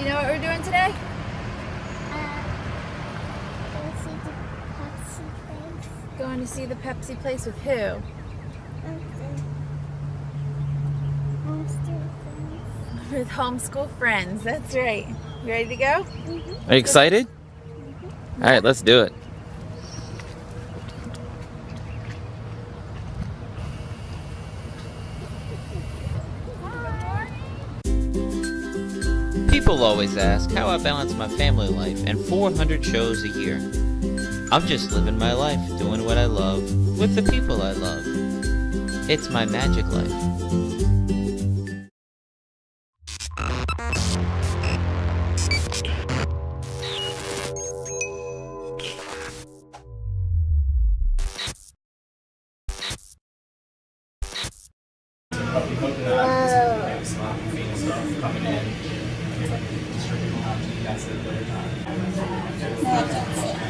Do you know what we're doing today? Going to see the Pepsi place with who? With homeschool friends. That's right. You ready to go? Are you excited? All right, let's do it. People always ask how I balance my family life and 400 shows a year. I'm just living my life, doing what I love, with the people I love. It's my magic life.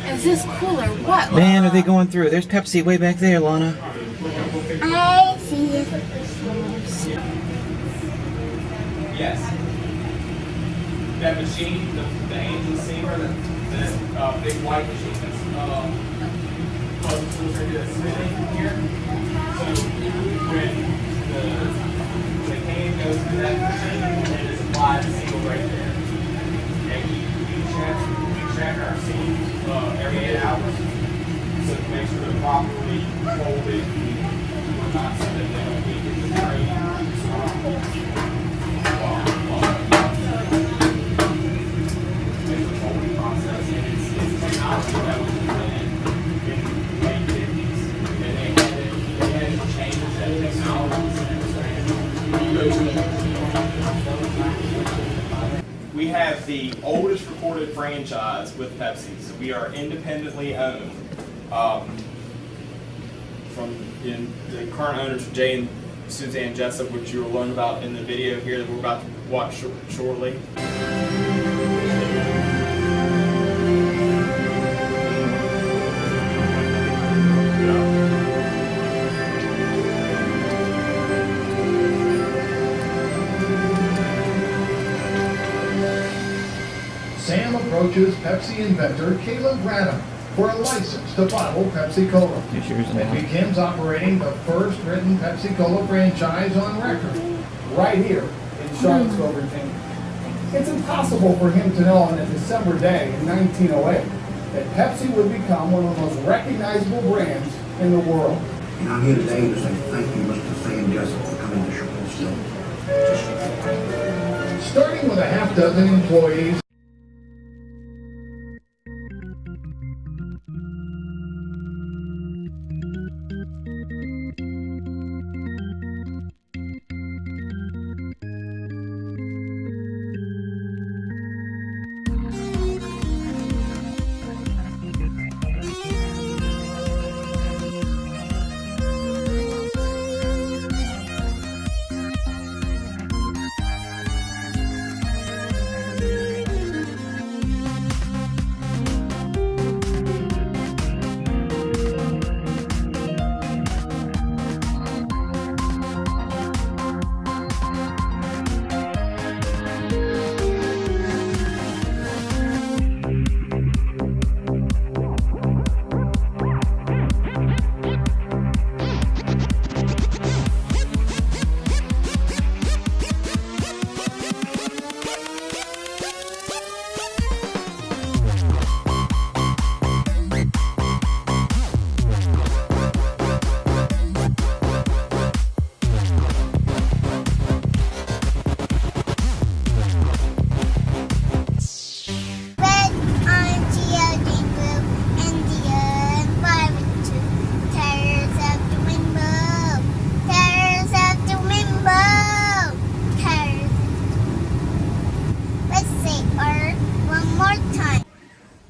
Is this cool or what? Man, are they going through? There's Pepsi way back there, Lana. I see it. Yes. That machine, the angel seamer, that big white machine that's spinning here. So when the can goes through that machine, it is applied a seal right there. And we check our seams every 8 hours. So to make sure they're properly folded, not so that they don't leak into the drain. We have the oldest recorded franchise with Pepsi, so we are independently owned. The current owners are Jay and Suzanne Jessup, which you will learn about in the video here that we're about to watch shortly. Sam approaches Pepsi inventor Caleb Radham for a license to bottle Pepsi Cola. And begins operating the first written Pepsi Cola franchise on record, right here in Charlottesville, Virginia. It's impossible for him to know on a December day in 1908 that Pepsi would become one of the most recognizable brands in the world. And I'm here today to say thank you, Mr. Sam Jessup, for coming to Charlottesville. Starting with a half dozen employees,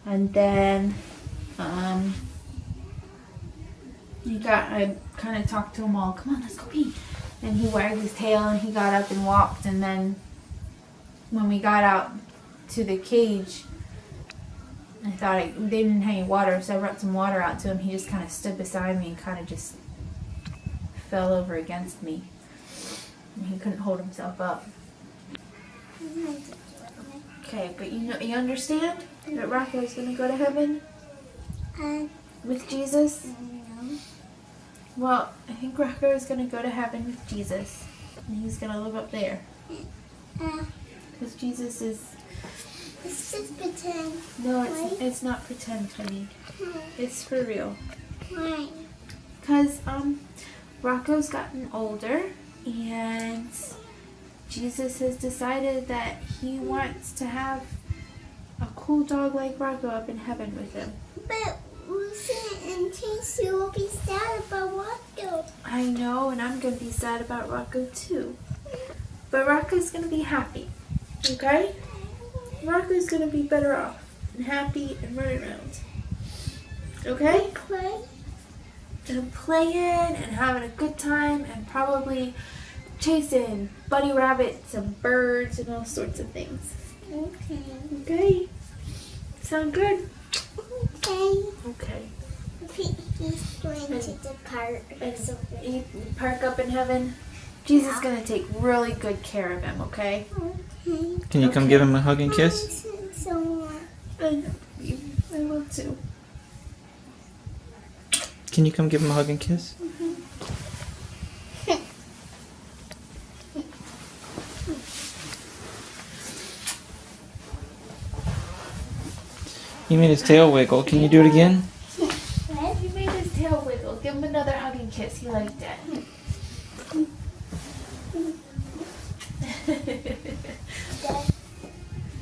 And then I kind of talked to him all, come on, let's go pee. And he wagged his tail and he got up and walked. And then when we got out to the cage, I thought they didn't have any water, so I brought some water out to him. He just kind of stood beside me and kind of just fell over against me. And he couldn't hold himself up. Okay, but you understand that Rocco's gonna go to heaven with Jesus? No. Well, I think Rocco is gonna go to heaven with Jesus, and he's gonna live up there. Because Jesus is... It's just pretend. No, it's not pretend, honey. It's for real. Why? Because Rocco's gotten older, and Jesus has decided that he wants to have a cool dog like Rocco up in heaven with him. But Lucy and Casey will be sad about Rocco. I know, and I'm going to be sad about Rocco too. But Rocco's going to be happy, okay? Rocco's going to be better off and happy and running around. Okay? Play. And playing and having a good time and probably chasing bunny rabbits and birds and all sorts of things. Okay. Okay? Sound good? Okay. Okay. He's going to the park or something. You park up in heaven. Jesus is going to take really good care of him, okay? Okay. Can you come give him a hug and kiss? So much. I love you. I will too. Can you come give him a hug and kiss? He made his tail wiggle. Can you do it again? He made his tail wiggle. Give him another hug and kiss. He liked it.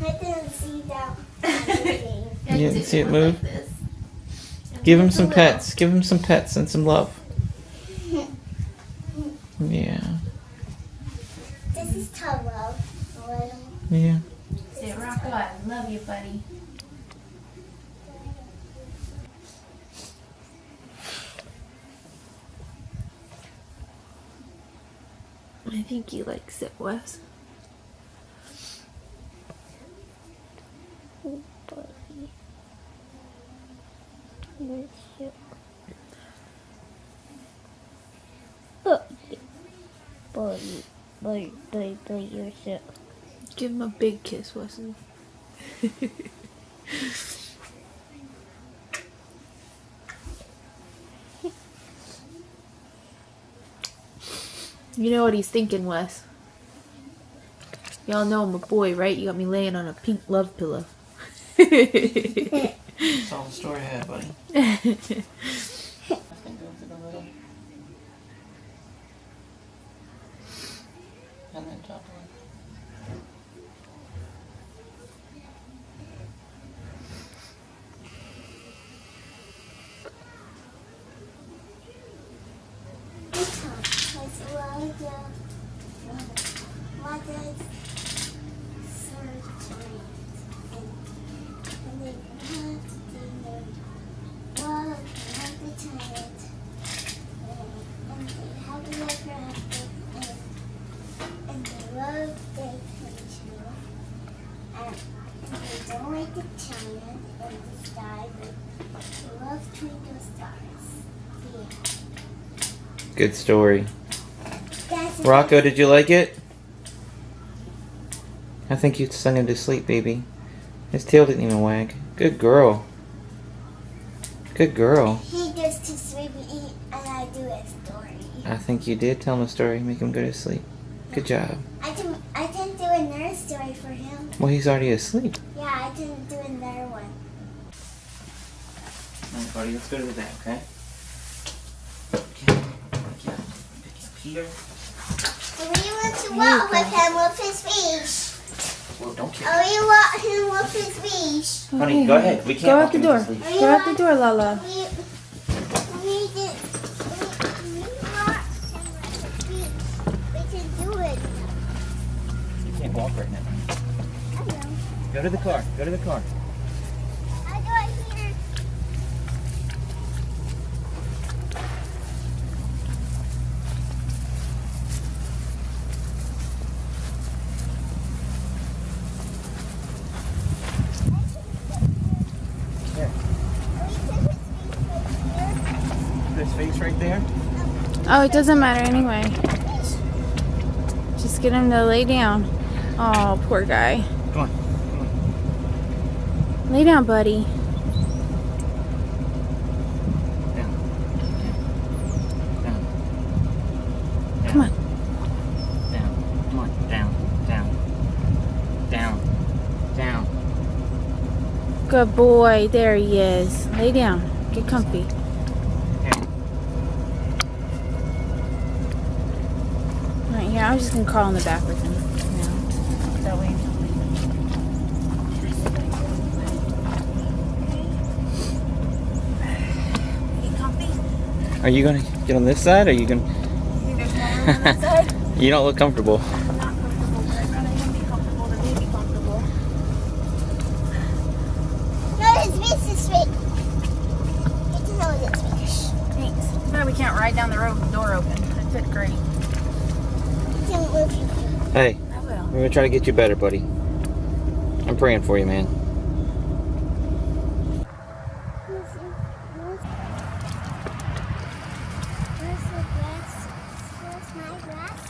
I didn't see that. You didn't see it move? Give him some pets. Give him some pets and some love. Yeah. This is Taro. Yeah. Say, Rocco, I love you, buddy. I think he likes it, Wes. Give him a big kiss, Wesley. You know what he's thinking, Wes. Y'all know I'm a boy, right? You got me laying on a pink love pillow. That's all the story had, buddy. And then top one. Good story. Rocco, did you like it? I think you sung him to sleep, baby. His tail didn't even wag. Good girl. Good girl. He goes to sleep and I do a story. I think you did tell him a story, make him go to sleep. Good job. I didn't do another story for him. Well, he's already asleep. Yeah, I didn't do another one. Alright, buddy, let's go to the bed, okay? Okay. Here. We want to walk with him with his fish. Well, don't kick. We want him with his fish. Honey, go ahead. We can't Go walk out the him door. to sleep. Go out the door, Lala. We want him with his fish. We can do it. You can't walk right now. I know. Go to the car. Go to the car. I do it here. His face right there. Oh, it doesn't matter anyway. Just get him to lay down. Oh, poor guy. Come on. Lay down, buddy. Down. Down. Come on. Down. Come on. Down. Down. Down. Down. Good boy. There he is. Lay down. Get comfy. Right here. I was just gonna crawl in the back with him. No. That way. Get comfy. Are you gonna get on this side, or are you gonna? You think there's more room on this side? You don't look comfortable. I'm not comfortable, but I'd rather him be comfortable than me be comfortable. No, his face is straight. Get to know this fish. Thanks. Too bad we can't ride down the road with the door open. That'd fit great. Don't move your feet. Hey, I will. we're gonna try to get you better, buddy. I'm praying for you, man. Where's the grass? Where's my grass?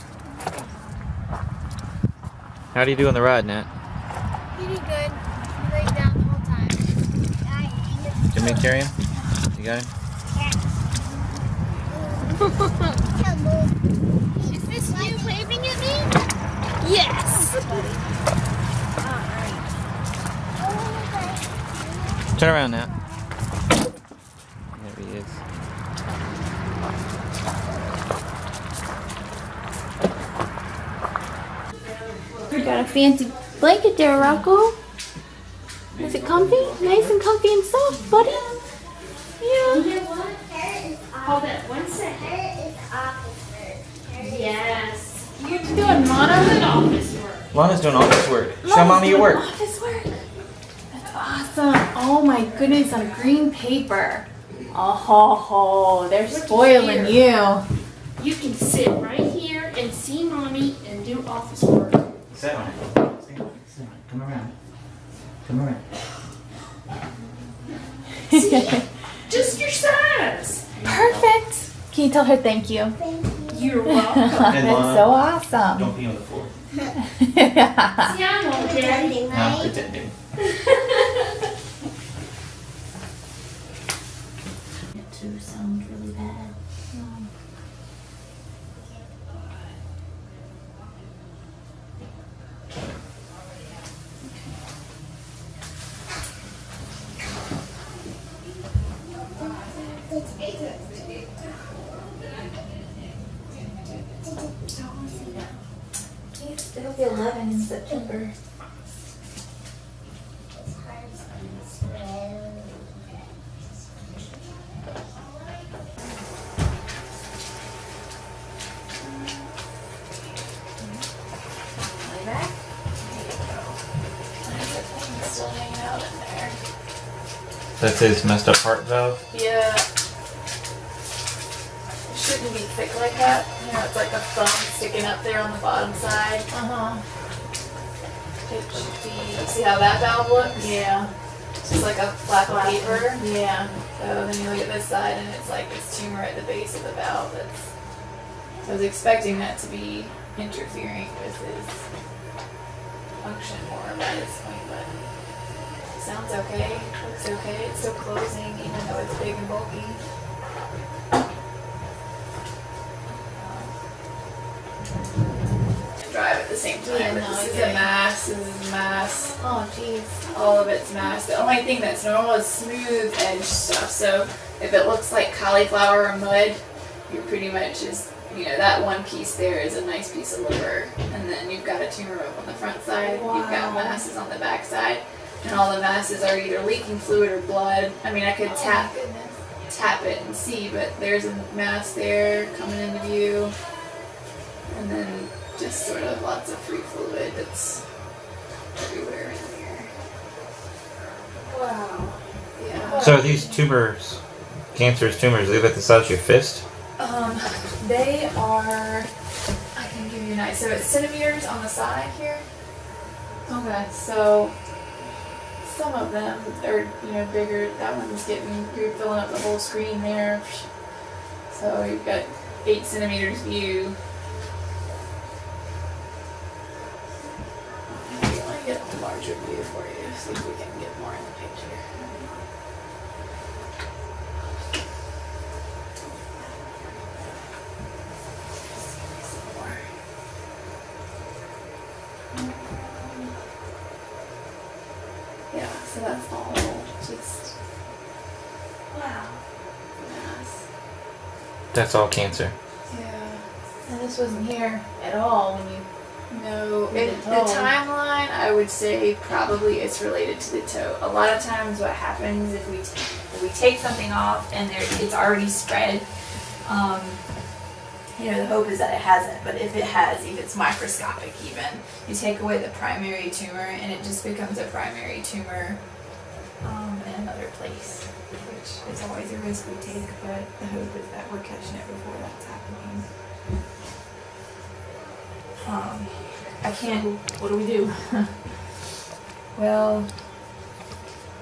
How do you do on the ride, Nat? Pretty good. He laid down the whole time. Do you want me to carry him? You got him? Is this you waving at me? Yes! Turn around, Nat. There he is. You got a fancy blanket there, Rocco. Is it comfy? Nice and comfy and soft, buddy. Yeah. Hold it one second. Yes. You're doing mono office work. Lana's doing office work. Show mommy your work. Office work. That's awesome. Oh my goodness, on green paper. Oh, they're spoiling you. You can sit right here and see mommy and do office work. Sit on it. Sit on it. Come around. Come around. See? Just your size. Perfect. Can you tell her thank you? You're welcome. That's so awesome. Don't pee on the floor. See, I won't, Daddy. No, pretending. It too sounds really bad. It'll be 11 in September. Lay back. Still hanging out in there. That's his messed up heart valve. Yeah. It shouldn't be thick like that. You know, it's like a thumb sticking up there on the bottom side. It should be. See how that valve looks? Yeah. It's just like a flap of paper. Yeah. So then you look at this side and it's like this tumor at the base of the valve. So I was expecting that to be interfering with his function more by this point, but it sounds okay. Looks okay. It's still closing even though it's big and bulky. Drive at the same time. Yeah, but no, this is okay. a mass. This is a mass. Oh, jeez. All of it's mass. The only thing that's normal is smooth edge stuff. So if it looks like cauliflower or mud, you're pretty much just, you know, that one piece there is a nice piece of liver. And then you've got a tumor up on the front side. You've got masses on the back side. And all the masses are either leaking fluid or blood. I mean, I could tap it and see, but there's a mass there coming into view. And then just sort of lots of free fluid that's everywhere in here. Wow. Yeah. So are these tumors, cancerous tumors, live at the size of your fist? They are, I can give you an idea. So it's centimeters on the side here. Okay, so some of them are, you know, bigger. That one's you're filling up the whole screen there. So you've got 8 centimeters view. Let me get a larger view for you. see if we can get more in the picture. Yeah, so that's all just wow. Yes. That's all cancer. Yeah. And this wasn't here at all when you No, With the the toe. timeline, I would say probably it's related to the toe. a lot of times what happens if we take something off and it's already spread, the hope is that it hasn't, but if it has, if it's microscopic even, you take away the primary tumor and it just becomes a primary tumor in another place, which is always a risk we take, but the hope is that we're catching it before that's happening. I can't, what do we do? Well,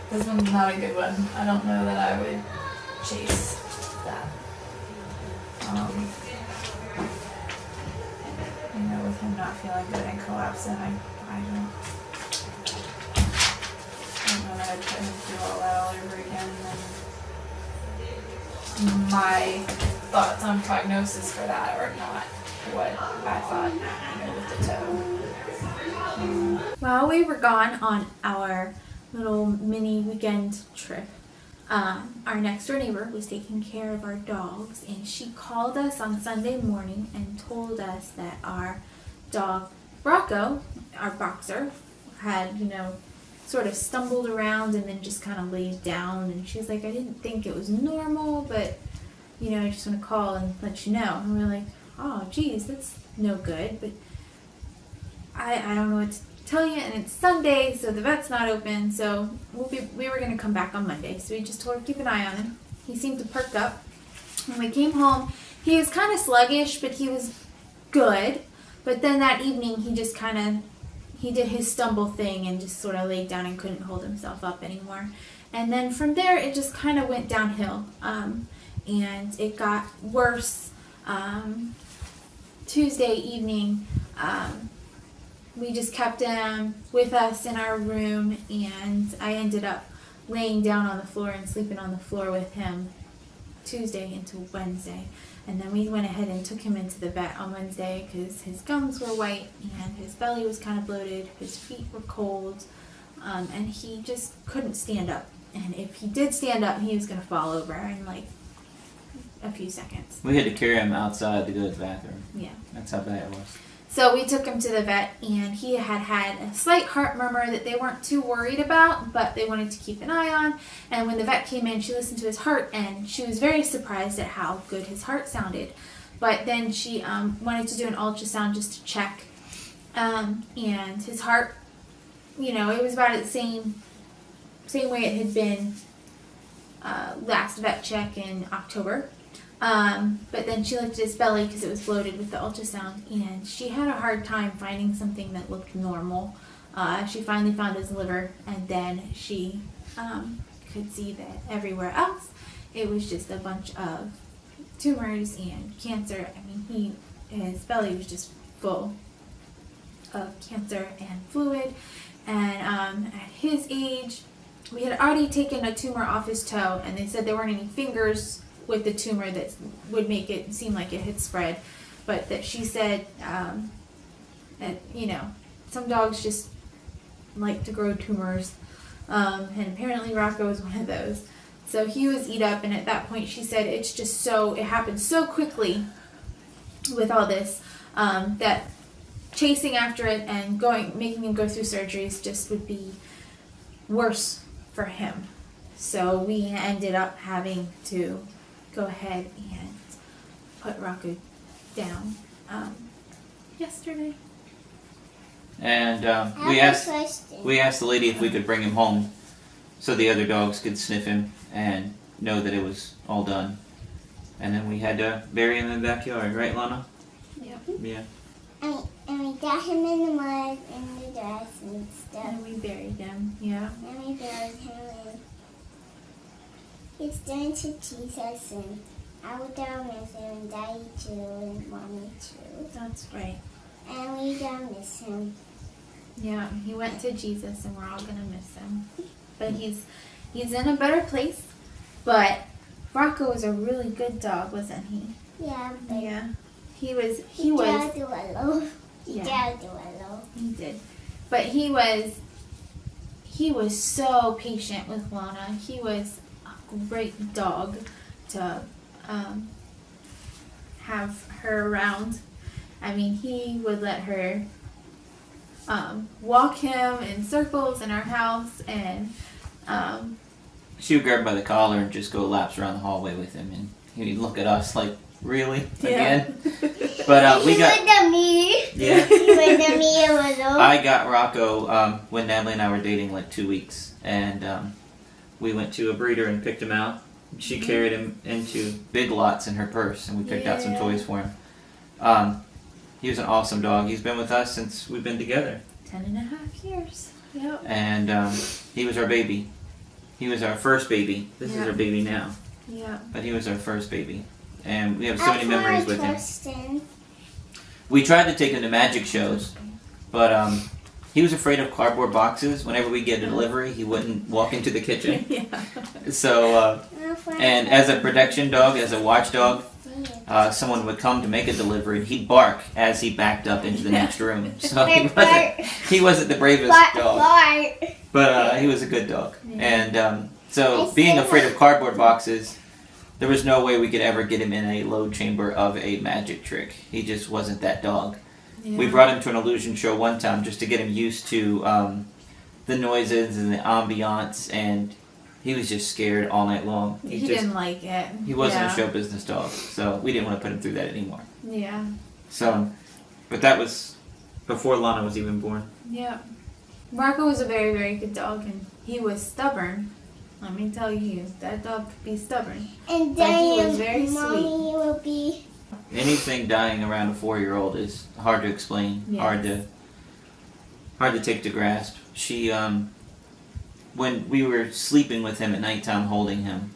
this one's not a good one. I don't know that I would chase that. With him not feeling good and collapsing, I don't know that I'd put him through all that all over again. And my thoughts on prognosis for that are not what I thought, with the toe. While we were gone on our little mini weekend trip, our next door neighbor was taking care of our dogs, and she called us on Sunday morning and told us that our dog Rocco, our boxer, had, sort of stumbled around and then just kind of laid down, and she was like, I didn't think it was normal, but I just want to call and let you know. And we were like, oh geez, that's no good, but I don't know what to tell you, and it's Sunday, so the vet's not open, so we were going to come back on Monday, so we just told her keep an eye on him. He seemed to perk up. When we came home, he was kind of sluggish, but he was good. But then that evening, he just he did his stumble thing and just sort of laid down and couldn't hold himself up anymore. And then from there, it just kind of went downhill, and it got worse. Tuesday evening, we just kept him with us in our room, and I ended up laying down on the floor and sleeping on the floor with him Tuesday into Wednesday. And then we went ahead and took him into the vet on Wednesday because his gums were white and his belly was kind of bloated, his feet were cold, and he just couldn't stand up. And if he did stand up, he was going to fall over in like a few seconds. We had to carry him outside to go to the bathroom. Yeah. That's how bad it was. So we took him to the vet, and he had a slight heart murmur that they weren't too worried about, but they wanted to keep an eye on. And when the vet came in, she listened to his heart, and she was very surprised at how good his heart sounded. But then she wanted to do an ultrasound just to check. And his heart, it was about the same way it had been last vet check in October. But then she looked at his belly because it was bloated with the ultrasound, and she had a hard time finding something that looked normal. She finally found his liver, and then she could see that everywhere else it was just a bunch of tumors and cancer. I mean, his belly was just full of cancer and fluid, and at his age, we had already taken a tumor off his toe, and they said there weren't any fingers with the tumor that would make it seem like it had spread, but that she said that some dogs just like to grow tumors, and apparently Rocco was one of those. So he was eat up, and at that point she said it happened so quickly with all this that chasing after it and making him go through surgeries just would be worse for him. So we ended up having to go ahead and put Rocco down yesterday. And I we have a asked question. the lady if we could bring him home so the other dogs could sniff him and know that it was all done. And then we had to bury him in the backyard, right, Lana? Yep. Yeah. And we got him in the mud and the grass and stuff. And we buried him, yeah. And we buried him in. He's going to Jesus, and I will go miss him, and Daddy too, and Mommy too. That's right. And we don't miss him. Yeah, he went to Jesus, and we're all gonna miss him. but he's in a better place. But Rocco was a really good dog, wasn't he? Yeah, but Yeah, he was. he tried to alone. He Yeah. tried to alone. He did, but he was so patient with Lana. He was a great dog to have her around. I mean, he would let her walk him in circles in our house, and She would grab him by the collar and just go laps around the hallway with him, and he'd look at us like, really? Again? But we got... With me. Yeah. He with me alone. I got Rocco when Natalie and I were dating like 2 weeks, and we went to a breeder and picked him out. She carried him into Big Lots in her purse, and we picked out some toys for him. He was an awesome dog. He's been with us since we've been together. 10.5 years. Yep. And he was our baby. He was our first baby. This is our baby now. Yeah. But he was our first baby. And we have so many memories with him. him. We tried to take him to magic shows, but he was afraid of cardboard boxes. Whenever we get a delivery, he wouldn't walk into the kitchen. Yeah. So, and as a protection dog, as a watchdog, someone would come to make a delivery, and he'd bark as he backed up into the next room. So he wasn't the bravest dog, but he was a good dog. And so being afraid of cardboard boxes, there was no way we could ever get him in a load chamber of a magic trick. He just wasn't that dog. Yeah. We brought him to an illusion show one time just to get him used to the noises and the ambiance, and he was just scared all night long. He didn't like it. He wasn't a show business dog, so we didn't want to put him through that anymore. Yeah. So, but that was before Lana was even born. Yeah. Rocco was a very, very good dog, and he was stubborn. Let me tell you, that dog could be stubborn. And But he then was very mommy sweet. will be. Anything dying around a 4-year-old is hard to explain, Yes. hard to take to grasp. She, when we were sleeping with him at nighttime, holding him,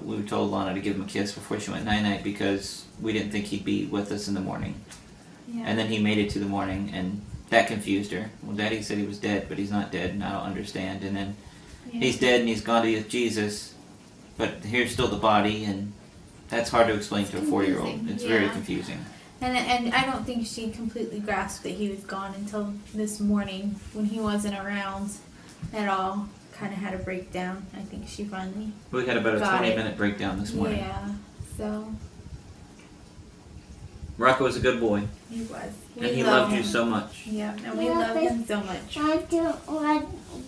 we told Lana to give him a kiss before she went night-night because we didn't think he'd be with us in the morning. Yeah. And then he made it to the morning, and that confused her. Well, Daddy said he was dead, but he's not dead, and I don't understand. And then he's dead, and he's gone to be with Jesus, but here's still the body, and that's hard to explain to a 4-year-old. confusing, It's very yeah. confusing. And I don't think she completely grasped that he was gone until this morning when he wasn't around at all. Kind of had a breakdown. I think she finally. We had about a Got it. 20-minute breakdown this morning. Yeah. So Rocco was a good boy, he was. and he love loved you him. so much. Yeah, and we Yeah, love but- him so much. I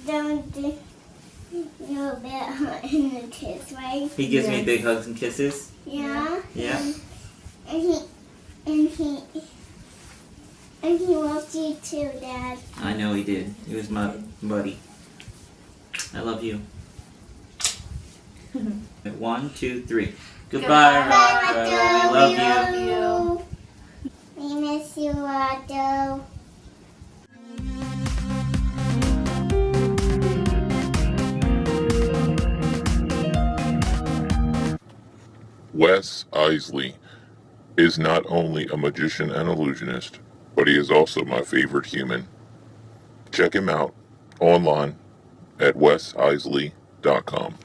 don't do you a bit hot in the kiss, right? He gives me Yes. big hugs and kisses. Yeah. Yeah. And he loves you too, Dad. I know he did. He was my buddy. I love you. 1, 2, 3. Goodbye, Rocco. We love you. We miss you, Rocco. Wes Iseli is not only a magician and illusionist, but he is also my favorite human. Check him out online at wesiseli.com.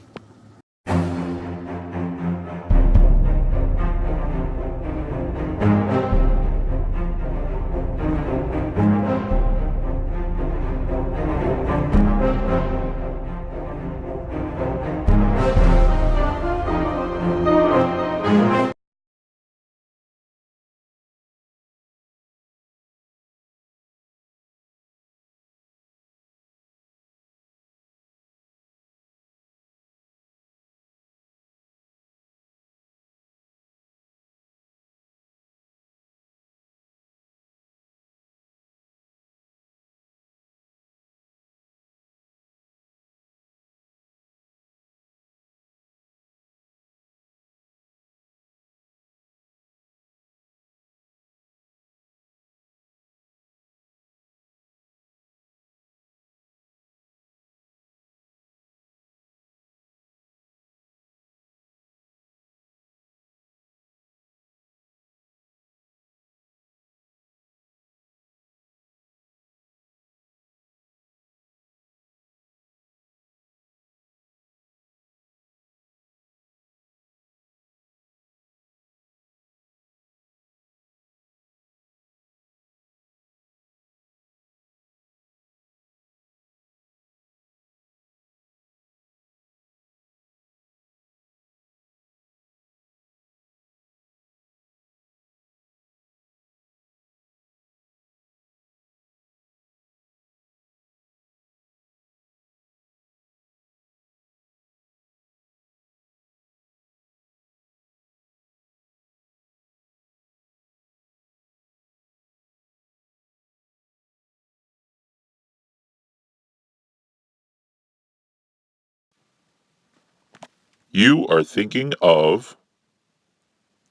You are thinking of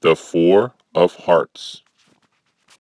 the Four of Hearts.